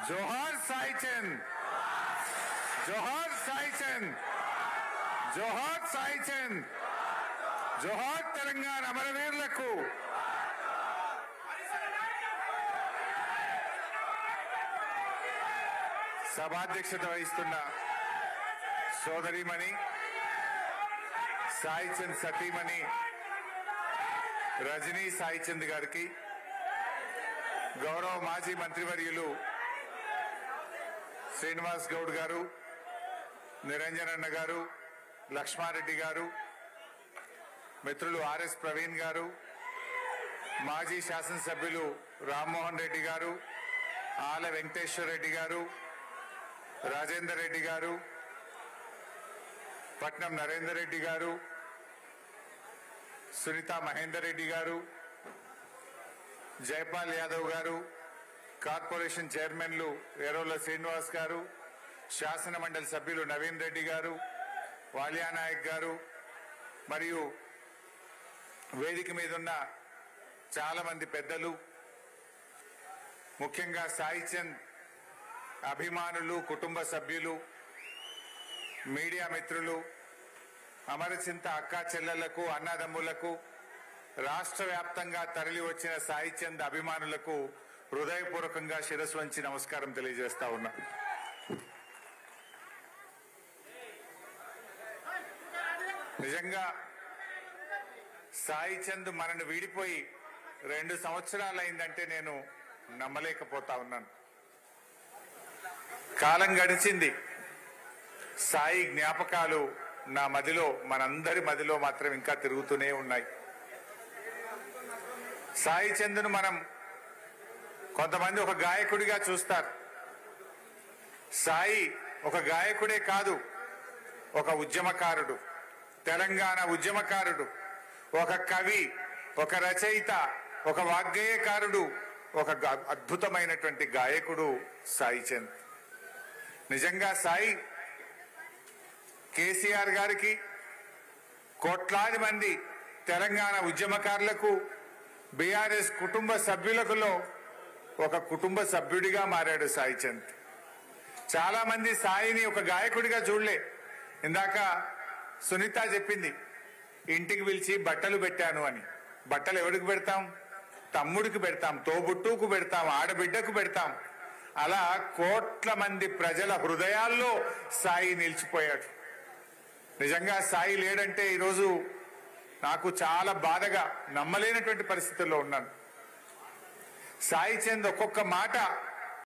జోహార్ సాయి చంద్, జోహార్ సాయి చంద్, జోహార్ సాయి చంద్, జోహార్ తెలంగాణ అమరవీరులకు. సభాధ్యక్షత వహిస్తున్న సోదరిమణి సాయి చంద్ సతీమణి రజనీ సాయి చంద్ గారికి, గౌరవ మాజీ మంత్రివర్యులు శ్రీనివాస్ గౌడ్ గారు, నిరంజన్ అన్న గారు, లక్ష్మారెడ్డి గారు, మిత్రులు ఆర్ఎస్ ప్రవీణ్ గారు, మాజీ శాసనసభ్యులు రామ్మోహన్ రెడ్డి గారు, ఆల వెంకటేశ్వర రెడ్డి గారు, రాజేందర్ రెడ్డి గారు, పట్నం నరేందర్ రెడ్డి గారు, సునీత మహేందర్ రెడ్డి గారు, జైపాల్ యాదవ్ గారు, కార్పొరేషన్ చైర్మన్లు ఎరోల శ్రీనివాస్ గారు, శాసన మండలి సభ్యులు నవీన్ రెడ్డి గారు, వాలియా నాయక్ గారు, మరియు వేదిక మీద ఉన్న చాలా మంది పెద్దలు, ముఖ్యంగా సాయి చంద్ అభిమానులు, కుటుంబ సభ్యులు, మీడియా మిత్రులు, అమరచింత అక్కా చెల్లెళ్లకు, అన్నదమ్ములకు, రాష్ట్ర వ్యాప్తంగా తరలి వచ్చిన సాయి చంద్ అభిమానులకు హృదయపూర్వకంగా శిరస్సు వంచి నమస్కారం తెలియజేస్తా ఉన్నా. నిజంగా సాయి చంద్ మనను వీడిపోయి 2 సంవత్సరాలైందంటే నేను నమ్మలేకపోతా ఉన్నాను. కాలం గడిచింది, సాయి జ్ఞాపకాలు నా మదిలో, మనందరి మదిలో మాత్రం ఇంకా తిరుగుతూనే ఉన్నాయి. సాయి చంద్ను మనం కొంతమంది ఒక గాయకుడిగా చూస్తారు. సాయి ఒక గాయకుడే కాదు, ఒక ఉద్యమకారుడు, తెలంగాణ ఉద్యమకారుడు, ఒక కవి, ఒక రచయిత, ఒక వాగ్గేయకారుడు, ఒక అద్భుతమైనటువంటి గాయకుడు సాయి చంద్. నిజంగా సాయి కేసీఆర్ గారికి, కోట్లాది మంది తెలంగాణ ఉద్యమకారులకు, బీఆర్ఎస్ కుటుంబ సభ్యులకులో ఒక కుటుంబ సభ్యుడిగా మారాడు సాయి చంద్. చాలా మంది సాయిని ఒక గాయకుడిగా చూడలే. ఇందాక సునీత చెప్పింది, ఇంటికి పిలిచి బట్టలు పెట్టాను అని. బట్టలు ఎవరికి పెడతాం? తమ్ముడికి పెడతాం, తోబుట్టుకు పెడతాం, ఆడబిడ్డకు పెడతాం. అలా కోట్ల మంది ప్రజల హృదయాల్లో సాయి నిలిచిపోయాడు. నిజంగా సాయి లేడంటే ఈరోజు నాకు చాలా బాధగా, నమ్మలేనటువంటి పరిస్థితుల్లో ఉన్నాను. సాయి చంద్ ఒక్కొక్క మాట